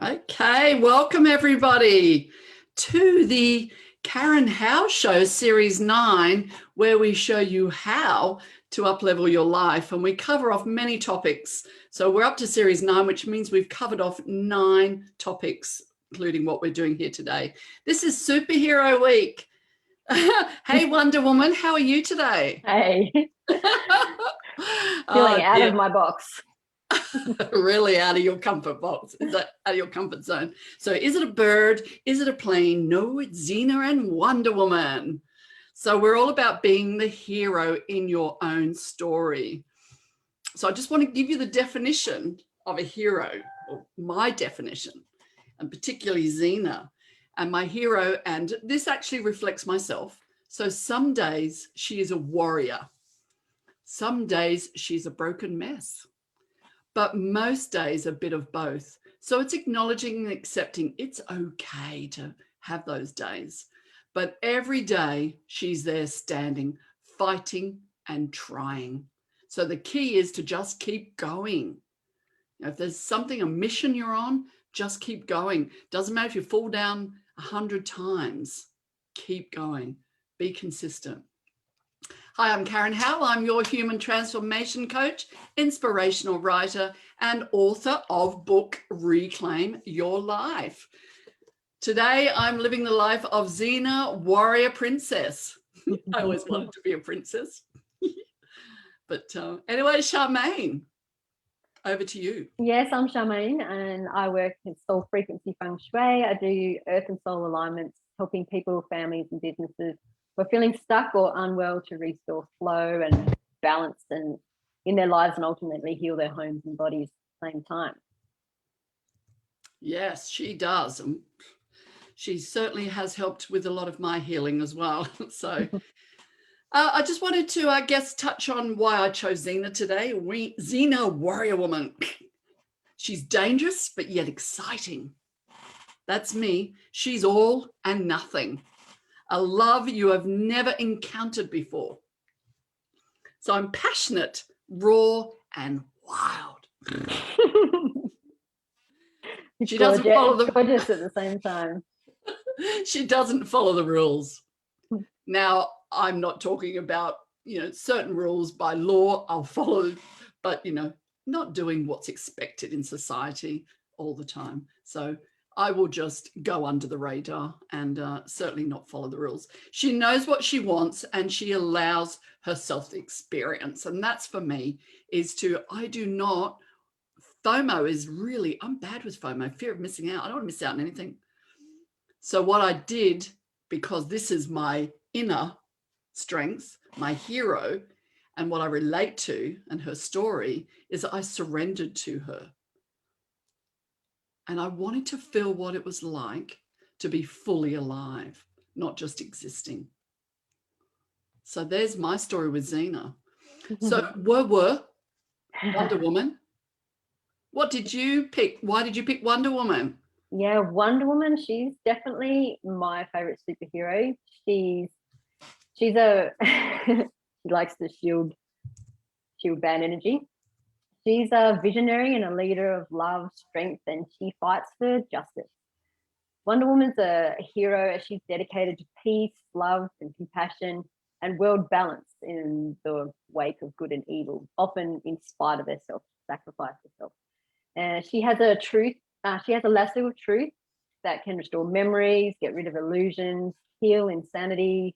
Okay, welcome everybody to the Karen Howe Show Series 9, where we show you how to uplevel your life, and we cover off many topics. So we're up to Series 9, which means we've covered off 9 topics, including what we're doing here today. This is Superhero Week. Hey, Wonder Woman, how are you today? Hey, feeling out of my box. Really out of your comfort box. Is that out of your comfort zone? So is it a bird? Is it a plane? No, it's Xena and Wonder Woman. So we're all about being the hero in your own story. So I just want to give you the definition of a hero, or my definition, and particularly Xena and my hero. And this actually reflects myself. So some days she is a warrior. Some days she's a broken mess. But most days a bit of both. So it's acknowledging and accepting it's okay to have those days. But every day she's there standing, fighting and trying. So the key is to just keep going. If there's something, a mission you're on, just keep going. Doesn't matter if you fall down 100 times, keep going, be consistent. Hi, I'm Karen Howe. I'm your human transformation coach, inspirational writer, and author of book Reclaim Your Life. Today, I'm living the life of Xena, warrior princess. I always wanted to be a princess. But anyway, Charmaine, over to you. Yes, I'm Charmaine, and I work in soul frequency feng shui. I do earth and soul alignments, helping people, families, and businesses who are feeling stuck or unwell to restore flow and balance and in their lives, and ultimately heal their homes and bodies at the same time. Yes, she does. She certainly has helped with a lot of my healing as well. So I just wanted to, I guess, touch on why I chose Xena today. Xena, warrior woman. She's dangerous, but yet exciting. That's me. She's all and nothing. A love you have never encountered before. So I'm passionate, raw, and wild. She doesn't follow the gorgeous at the same time. She doesn't follow the rules. Now, I'm not talking about, certain rules by law I'll follow, but, not doing what's expected in society all the time. So I will just go under the radar and certainly not follow the rules. She knows what she wants and she allows herself the experience. And that's for me I do not, FOMO is really, I'm bad with FOMO, fear of missing out. I don't want to miss out on anything. So what I did, because this is my inner strength, my hero, and what I relate to and her story, is I surrendered to her. And I wanted to feel what it was like to be fully alive, not just existing. So there's my story with Xena. So Wonder Woman. What did you pick? Why did you pick Wonder Woman? Yeah, Wonder Woman, she's definitely my favorite superhero. She's a she likes to shield bad energy. She's a visionary and a leader of love, strength, and she fights for justice. Wonder Woman's a hero as she's dedicated to peace, love, and compassion, and world balance in the wake of good and evil, often in spite of herself, sacrifice herself. She has a lasso of truth that can restore memories, get rid of illusions, heal insanity,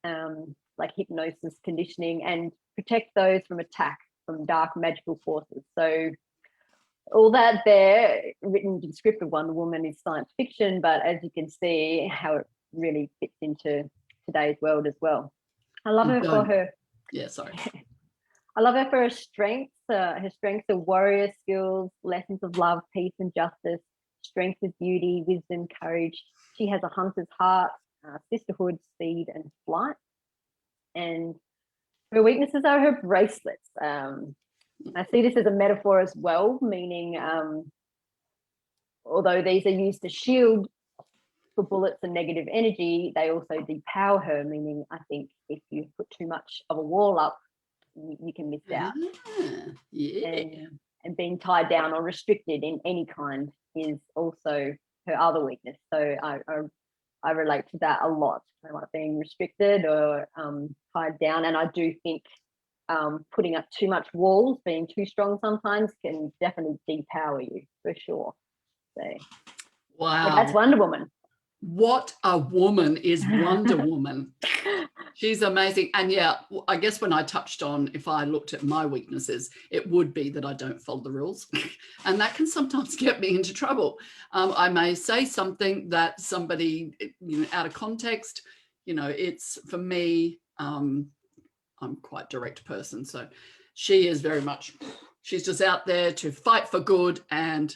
like hypnosis, conditioning, and protect those from attack from dark magical forces. So all that there written in script of Wonder Woman is science fiction, but as you can see how it really fits into today's world as well. I love her for her. Yeah, sorry. I love her for her strengths. Her strengths are warrior skills, lessons of love, peace, and justice, strength of beauty, wisdom, courage. She has a hunter's heart, sisterhood, speed, and flight. And her weaknesses are her bracelets. I see this as a metaphor as well, meaning although these are used to shield for bullets and negative energy, they also depower her, meaning I think if you put too much of a wall up, you can miss out. Yeah. and being tied down or restricted in any kind is also her other weakness. So I relate to that a lot. I like being restricted or tied down, and I do think putting up too much walls, being too strong sometimes, can definitely depower you for sure. So Wow. that's Wonder Woman. What a woman is Wonder Woman. She's amazing. And yeah, I guess when I touched on, if I looked at my weaknesses, it would be that I don't follow the rules. And that can sometimes get me into trouble. I may say something that somebody, out of context, it's for me, I'm quite a direct person. So she is very much, she's just out there to fight for good and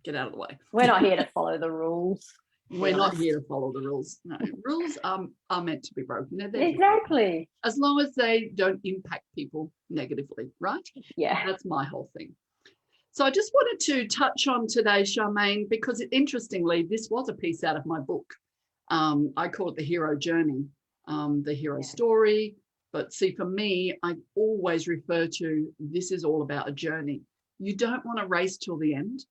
get out of the way. We're not here to follow the rules. We're not here to follow the rules. No, rules are meant to be broken. Exactly. As long as they don't impact people negatively, right? Yeah. That's my whole thing. So I just wanted to touch on today, Charmaine, because interestingly, this was a piece out of my book. I call it the hero journey, the hero story. But see, for me, I always refer to this is all about a journey. You don't want to race till the end,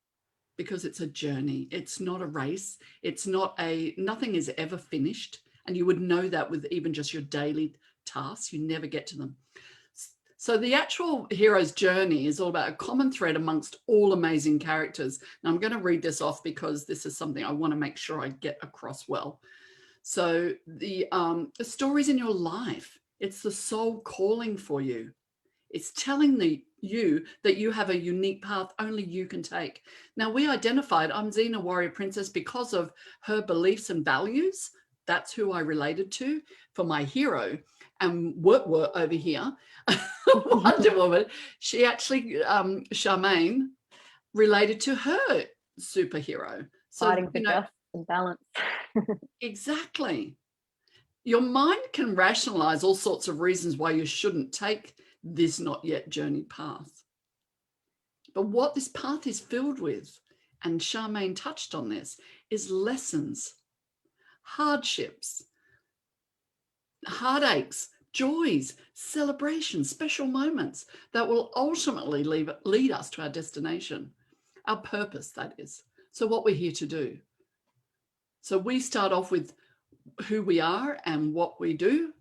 because it's a journey. It's not a race. It's not nothing is ever finished. And you would know that with even just your daily tasks, you never get to them. So the actual hero's journey is all about a common thread amongst all amazing characters. Now I'm going to read this off because this is something I want to make sure I get across well. So the stories in your life, it's the soul calling for you. It's telling you that you have a unique path only you can take. Now, we identified I'm Xena Warrior Princess because of her beliefs and values. That's who I related to for my hero. And work over here, Wonder Woman, she actually, Charmaine, related to her superhero. So, fighting for justice and balance. Exactly. Your mind can rationalize all sorts of reasons why you shouldn't take this not yet journey path. But what this path is filled with, and Charmaine touched on this, is lessons, hardships, heartaches, joys, celebrations, special moments that will ultimately lead us to our destination, our purpose, that is. So what we're here to do. So we start off with who we are and what we do.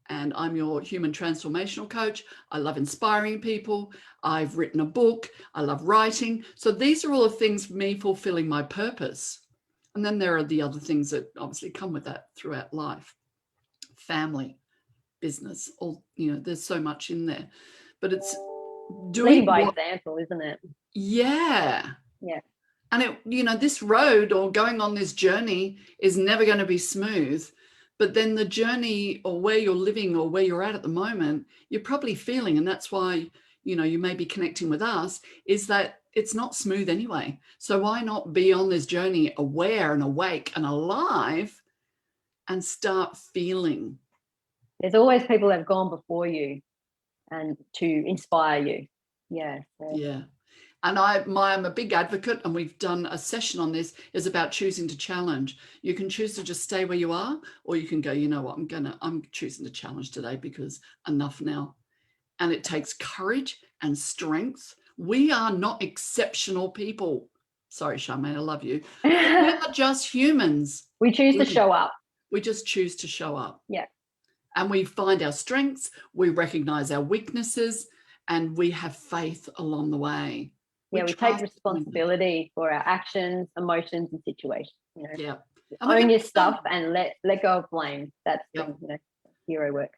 And I'm your human transformational coach. I love inspiring people. I've written a book. I love writing. So these are all the things for me fulfilling my purpose. And then there are the other things that obviously come with that throughout life. Family, business, all, there's so much in there. But it's doing leading by example, isn't it? Yeah. Yeah. And this road or going on this journey is never going to be smooth. But then the journey or where you're living or where you're at the moment, you're probably feeling, and that's why, you may be connecting with us, is that it's not smooth anyway. So why not be on this journey aware and awake and alive and start feeling? There's always people that have gone before you and to inspire you. Yeah. So. Yeah. And I'm a big advocate, and we've done a session on this, is about choosing to challenge. You can choose to just stay where you are, or you can go, you know what, I'm choosing to challenge today because enough now. And it takes courage and strength. We are not exceptional people. Sorry, Charmaine, I love you. We are just humans. We choose to show up. We just choose to show up. Yeah. And we find our strengths, we recognize our weaknesses, and we have faith along the way. Yeah, we take responsibility for our actions, emotions, and situations. Yeah. Own your stuff and let go of blame. That's hero work.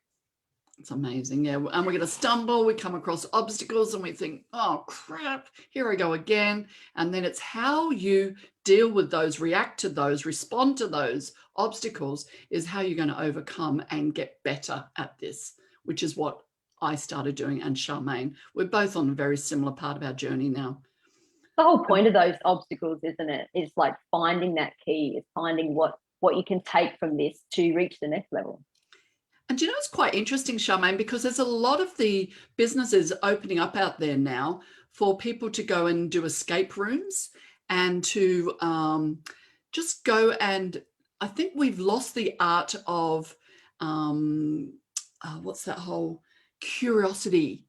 It's amazing. Yeah. And we're going to stumble, we come across obstacles and we think, oh crap, here I go again. And then it's how you deal with those, react to those, respond to those obstacles is how you're going to overcome and get better at this, which is what I started doing. And Charmaine, we're both on a very similar part of our journey now. The whole point of those obstacles, isn't it? Is like finding that key, is finding what you can take from this to reach the next level. And it's quite interesting, Charmaine, because there's a lot of the businesses opening up out there now for people to go and do escape rooms and to just go, and I think we've lost the art of what's that whole curiosity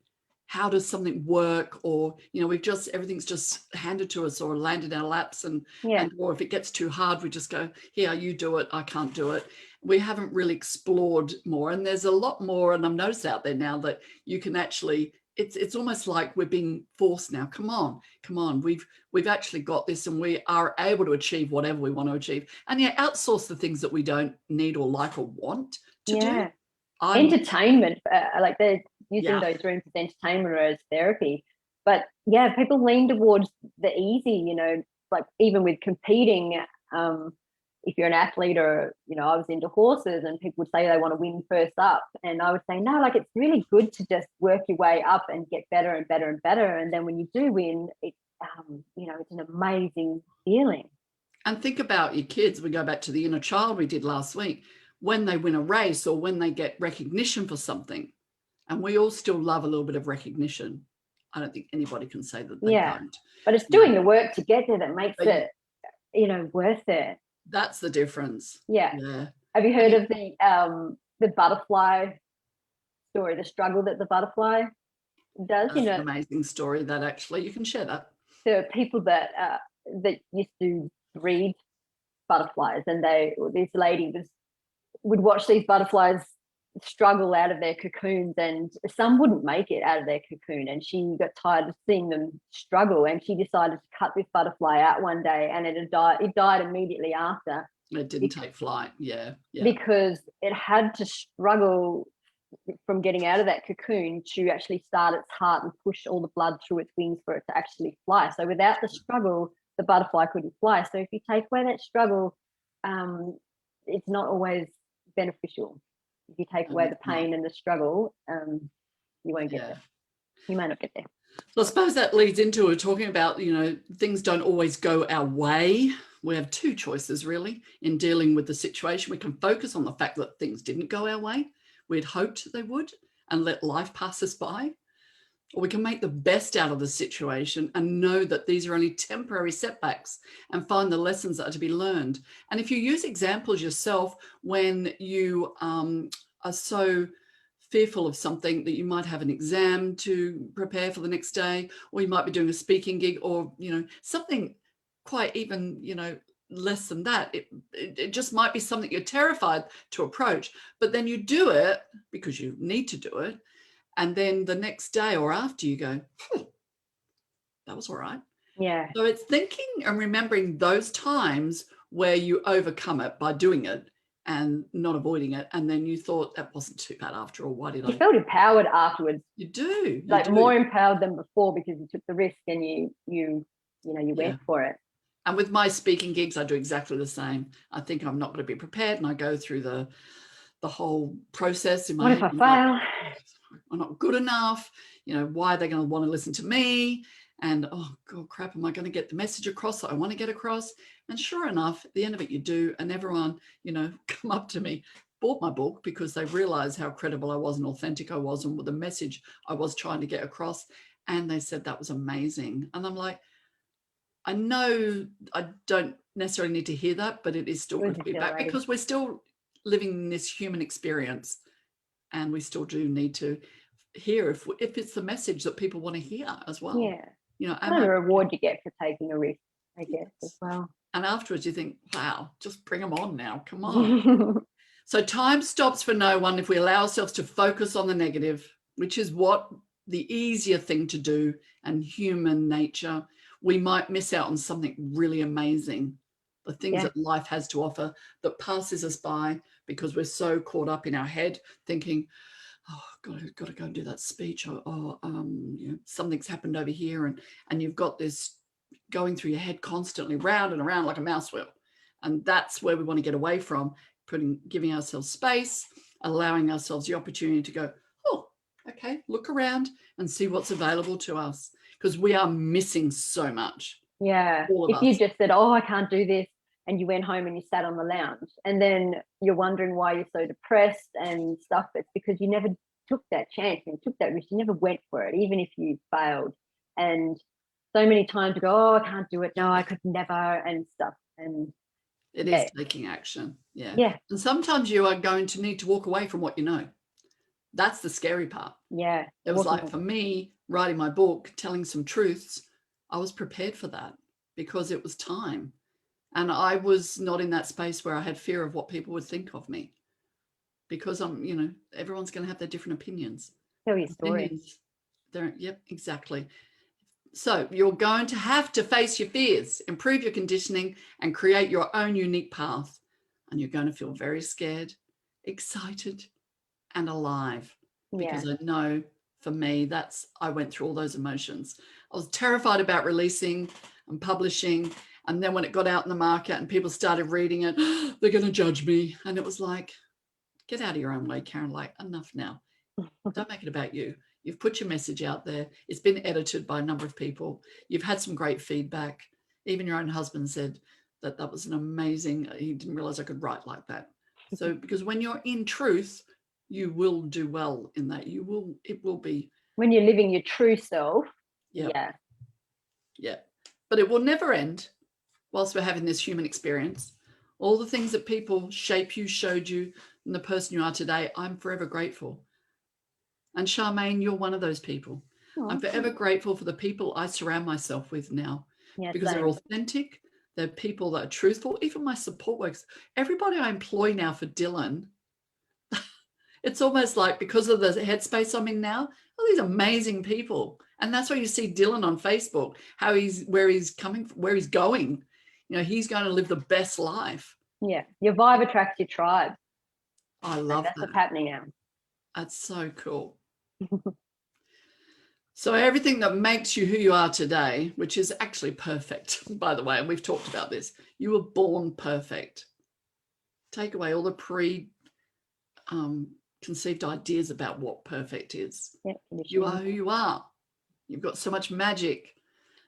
how does something work, or everything's just handed to us or landed in our laps, and or if it gets too hard, we just go, here, you do it, I can't do it. We haven't really explored more, and there's a lot more, and I've noticed out there now that you can actually, it's almost like we're being forced now. Come on, we've actually got this, and we are able to achieve whatever we want to achieve, and outsource the things that we don't need or like or want to do. Entertainment, like they're using those rooms as entertainment or as therapy. But yeah, people lean towards the easy, like even with competing, if you're an athlete, or I was into horses, and people would say they want to win first up, and I would say no, like it's really good to just work your way up and get better and better and better, and then when you do win, it's an amazing feeling. And think about your kids. We go back to the inner child we did last week. When they win a race or when they get recognition for something, and we all still love a little bit of recognition. I don't think anybody can say that they don't. But it's doing the work to get there that makes it, worth it. That's the difference. Yeah. Have you heard of the butterfly story, the struggle that the butterfly does? That's an amazing story that actually you can share that. There are people that used to breed butterflies, and this lady would watch these butterflies struggle out of their cocoons, and some wouldn't make it out of their cocoon, and she got tired of seeing them struggle, and she decided to cut this butterfly out one day, and it died immediately after. It didn't take flight. Because it had to struggle from getting out of that cocoon to actually start its heart and push all the blood through its wings for it to actually fly. So without the struggle, the butterfly couldn't fly. So if you take away that struggle, it's not always beneficial. If you take away the pain and the struggle, you won't get there. You may not get there. So I suppose that leads into talking about, things don't always go our way. We have two choices really in dealing with the situation. We can focus on the fact that things didn't go our way. We'd hoped they would, and let life pass us by. Or we can make the best out of the situation and know that these are only temporary setbacks and find the lessons that are to be learned. And if you use examples yourself when you are so fearful of something that you might have an exam to prepare for the next day, or you might be doing a speaking gig, or, something quite even, less than that. It just might be something you're terrified to approach, but then you do it because you need to do it. And then the next day or after you go, that was all right. Yeah. So it's thinking and remembering those times where you overcome it by doing it and not avoiding it. And then you thought that wasn't too bad after all. Why did I? You felt empowered afterwards. You do. More empowered than before, because you took the risk and you went for it. And with my speaking gigs, I do exactly the same. I think I'm not going to be prepared, and I go through the whole process in my head. What if I fail? I'm not good enough. Why are they going to want to listen to me? And oh God, crap, am I going to get the message across that I want to get across? And sure enough, at the end of it, you do. And everyone, come up to me, bought my book because they realized how credible I was and authentic I was, and what the message I was trying to get across. And they said that was amazing. And I'm like, I know I don't necessarily need to hear that, but it is still good feedback, because we're still living this human experience, and we still do need to hear if it's the message that people want to hear as well. Yeah. And a reward you get for taking a risk, I guess, as well. And afterwards you think, wow, just bring them on now. Come on. So time stops for no one if we allow ourselves to focus on the negative, which is what the easier thing to do, and human nature. We might miss out on something really amazing, the things that life has to offer, that passes us by because we're so caught up in our head thinking, oh, got to go and do that speech, or something's happened over here, and you've got this going through your head constantly, round and around like a mouse wheel. And that's where we want to get away from, giving ourselves space, allowing ourselves the opportunity to go, oh, okay, look around and see what's available to us, because we are missing so much. Yeah. If you just said, oh, I can't do this, and you went home and you sat on the lounge, and then you're wondering why you're so depressed and stuff, it's because you never took that chance and took that risk. You never went for it, even if you failed. And so many times you go, oh, I can't do it. No, I could never, and stuff. And it is taking action. Yeah. And sometimes you are going to need to walk away from what you know. That's the scary part. Yeah. It was like, for me, writing my book, telling some truths, I was prepared for that because it was time. And I was not in that space where I had fear of what people would think of me, because everyone's going to have their different opinions. Tell your story. Opinions. Yep, exactly. So you're going to have to face your fears, improve your conditioning, and create your own unique path. And you're going to feel very scared, excited, and alive. Because I know for me, I went through all those emotions. I was terrified about releasing and publishing. And then when it got out in the market and people started reading it, they're going to judge me. And it was like, get out of your own way, Karen. Like, enough now. Don't make it about you. You've put your message out there. It's been edited by a number of people. You've had some great feedback. Even your own husband said that was an amazing, he didn't realize I could write like that. So, because when you're in truth, you will do well in that. It will be. When you're living your true self. Yeah. But it will never end whilst we're having this human experience. All the things that people shape you, showed you, and the person you are today, I'm forever grateful. And Charmaine, you're one of those people. Oh, I'm forever grateful for the people I surround myself with now, because they're authentic. They're people that are truthful. Even my support workers, everybody I employ now for Dylan, it's almost like, because of the headspace I'm in now, all these amazing people. And that's why you see Dylan on Facebook, where he's going. He's going to live the best life. Yeah. Your vibe attracts your tribe. I love that. That's what's happening now. That's so cool. So everything that makes you who you are today, which is actually perfect, by the way, and we've talked about this, you were born perfect. Take away all the conceived ideas about what perfect is. Yep, you are who you are. You've got so much magic.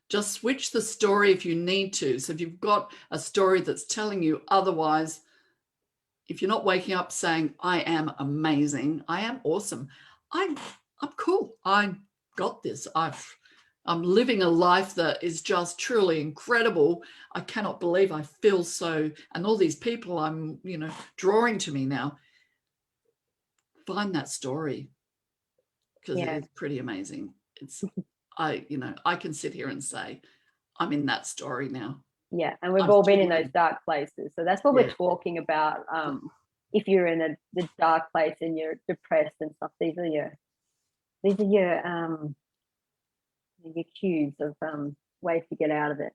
Just switch the story if you need to. So if you've got a story that's telling you otherwise, if you're not waking up saying, I am amazing, I am awesome, I'm cool, I got this, I'm living a life that is just truly incredible, I cannot believe I feel so, and all these people I'm drawing to me now, find that story, because it is pretty amazing. It's I can sit here and say I'm in that story now. Yeah, and we've all been in those dark places. So that's what we're talking about. If you're in the dark place and you're depressed and stuff, these are your cues of ways to get out of it.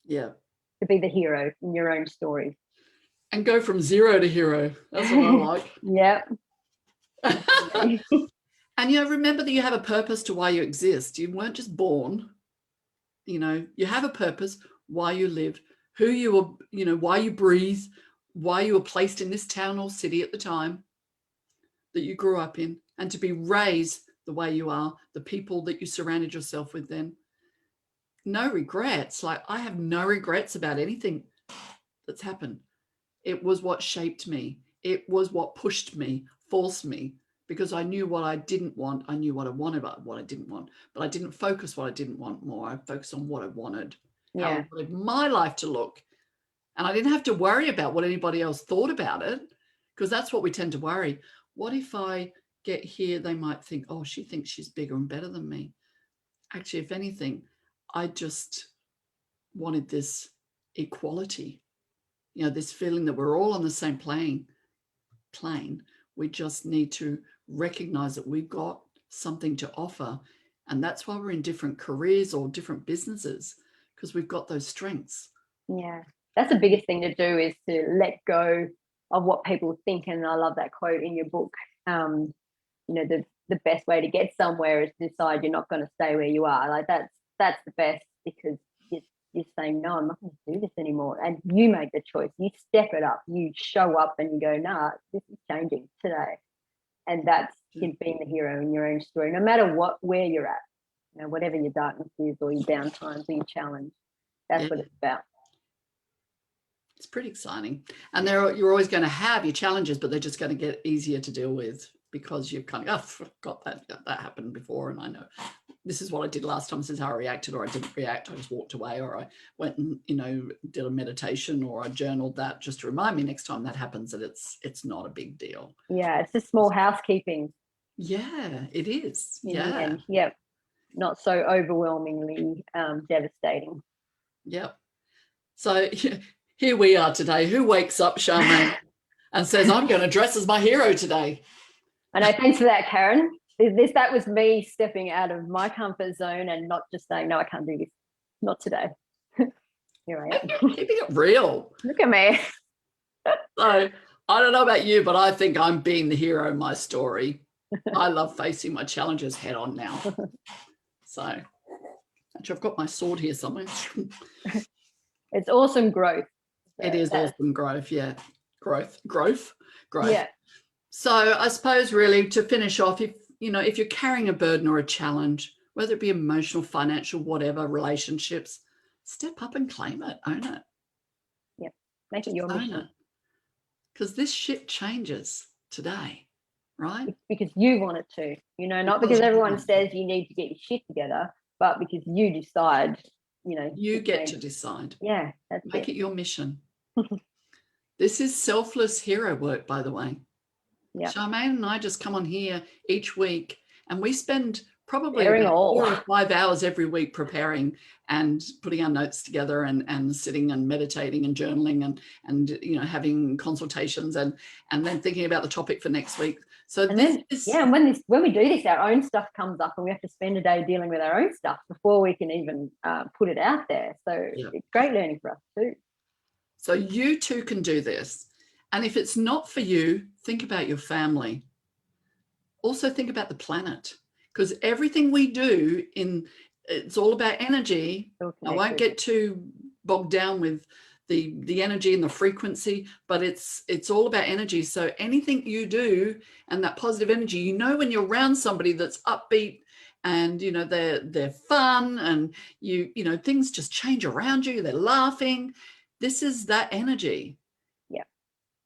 Yeah. To be the hero in your own story. And go from zero to hero. That's what I like. Yep. And remember that you have a purpose to why you exist. You weren't just born. You have a purpose, why you live, who you are, why you breathe, why you were placed in this town or city at the time that you grew up in, and to be raised the way you are, the people that you surrounded yourself with then. No regrets. Like, I have no regrets about anything that's happened. It was what shaped me. It was what pushed me, forced me, because I knew what I didn't want. I knew what I wanted, but what I didn't want. But I didn't focus what I didn't want more. I focused on what I wanted, how I wanted my life to look. And I didn't have to worry about what anybody else thought about it, because that's what we tend to worry. What if I get here, they might think, oh, she thinks she's bigger and better than me. Actually, if anything, I just wanted this equality, this feeling that we're all on the same plane. We just need to recognize that we've got something to offer. And that's why we're in different careers or different businesses, because we've got those strengths. Yeah. That's the biggest thing to do, is to let go of what people think. And I love that quote in your book. The best way to get somewhere is to decide you're not going to stay where you are. Like, that's the best, because you're saying, no, I'm not going to do this anymore. And you make the choice. You step it up. You show up and you go, nah, this is changing today. And that's being the hero in your own story, no matter where you're at, whatever your darkness is, or your downtimes or your challenge. That's what it's about. It's pretty exciting. And you're always going to have your challenges, but they're just going to get easier to deal with, because you've kind of got that happened before, and I know this is what I did last time. This is how I reacted, or I didn't react. I just walked away, or I went and did a meditation, or I journaled that just to remind me next time that happens that it's not a big deal. Yeah, it's just small housekeeping. Yeah, it is. Yep. not so overwhelmingly devastating. Yep. So here we are today. Who wakes up, Charmaine, and says, I'm going to dress as my hero today? I know, thanks for that, Karen. That was me stepping out of my comfort zone and not just saying, no, I can't do this. Not today. Here I am. Keeping it real. Look at me. So I don't know about you, but I think I'm being the hero in my story. I love facing my challenges head on now. So actually, I've got my sword here somewhere. It's awesome growth. It is awesome growth. Yeah. Growth. Yeah. So I suppose really to finish off, if you're carrying a burden or a challenge, whether it be emotional, financial, whatever, relationships, step up and claim it, own it. Yep. Make it your mission. Because this shit changes today, right? It's because you want it to, not because everyone says you need to get your shit together, but because you decide, You get to decide. Yeah, Make it your mission. This is selfless hero work, by the way. Yeah. Charmaine and I just come on here each week and we spend probably 4 or 5 hours every week preparing and putting our notes together and sitting and meditating and journaling and having consultations and then thinking about the topic for next week. So and when we do this, our own stuff comes up and we have to spend a day dealing with our own stuff before we can even put it out there. So it's great learning for us too. So you too can do this. And if it's not for you, think about your family. Also think about the planet, because everything we do it's all about energy. I won't get too bogged down with the energy and the frequency, but it's all about energy. So anything you do and that positive energy, when you're around somebody that's upbeat and they're fun and things just change around you, they're laughing. This is that energy. Yeah.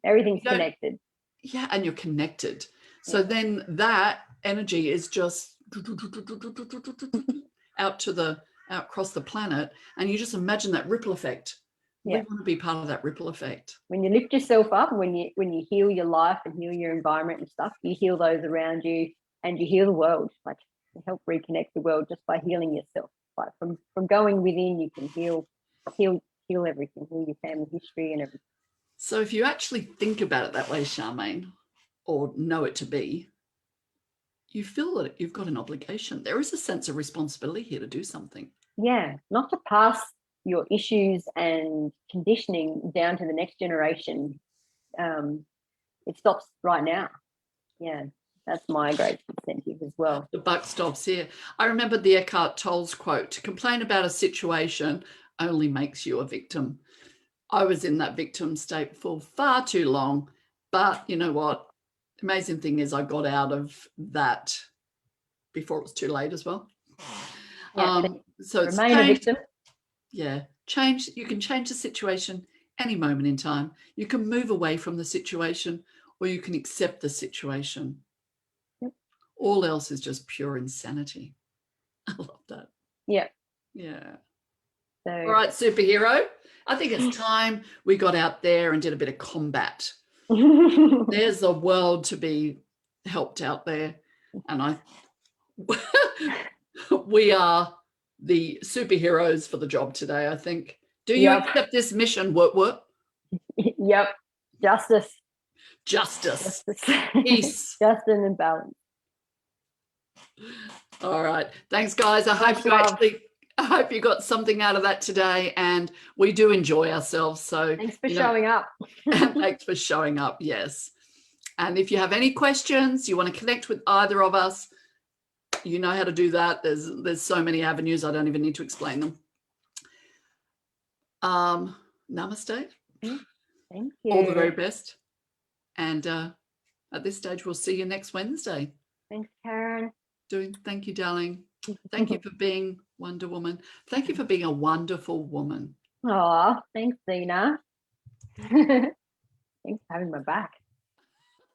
Everything's connected. Yeah, and you're connected. So then that energy is just out across the planet, and you just imagine that ripple effect. Yeah. We want to be part of that ripple effect. When you lift yourself up, when you heal your life and heal your environment and stuff, you heal those around you and you heal the world. Like you help reconnect the world just by healing yourself. Like from going within, you can heal everything, heal your family history and everything. So if you actually think about it that way, Charmaine, or know it to be, you feel that you've got an obligation. There is a sense of responsibility here to do something. Yeah, not to pass your issues and conditioning down to the next generation. It stops right now. Yeah, that's my great incentive as well. The buck stops here. I remember the Eckhart Tolle's quote, to complain about a situation only makes you a victim. I was in that victim state for far too long, but you know what? The amazing thing is I got out of that before it was too late as well. Yeah, so it's remain a victim. Yeah, change. You can change the situation any moment in time. You can move away from the situation or you can accept the situation. Yep. All else is just pure insanity. I love that. Yeah. Yeah. So, all right, superhero. I think it's time we got out there and did a bit of combat. There's a world to be helped out there. And we are the superheroes for the job today, I think. Do you accept this mission, what? Yep. Justice. Peace. Justice and balance. All right. Thanks, guys. I hope you got something out of that today, and we do enjoy ourselves. So thanks for showing up. Thanks for showing up. Yes. And if you have any questions, you want to connect with either of us, you know how to do that. There's so many avenues. I don't even need to explain them. Namaste. Thank you. All the very best. And at this stage, we'll see you next Wednesday. Thanks, Karen. Thank you, darling. Thank you for being Wonder Woman. Thank you for being a wonderful woman. Oh, thanks, Zena. Thanks for having my back.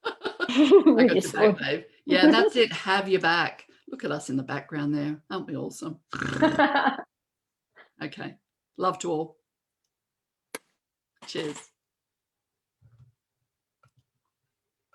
I got your back, babe. Yeah, that's it. Have your back. Look at us in the background there. Aren't we awesome? Okay. Love to all. Cheers.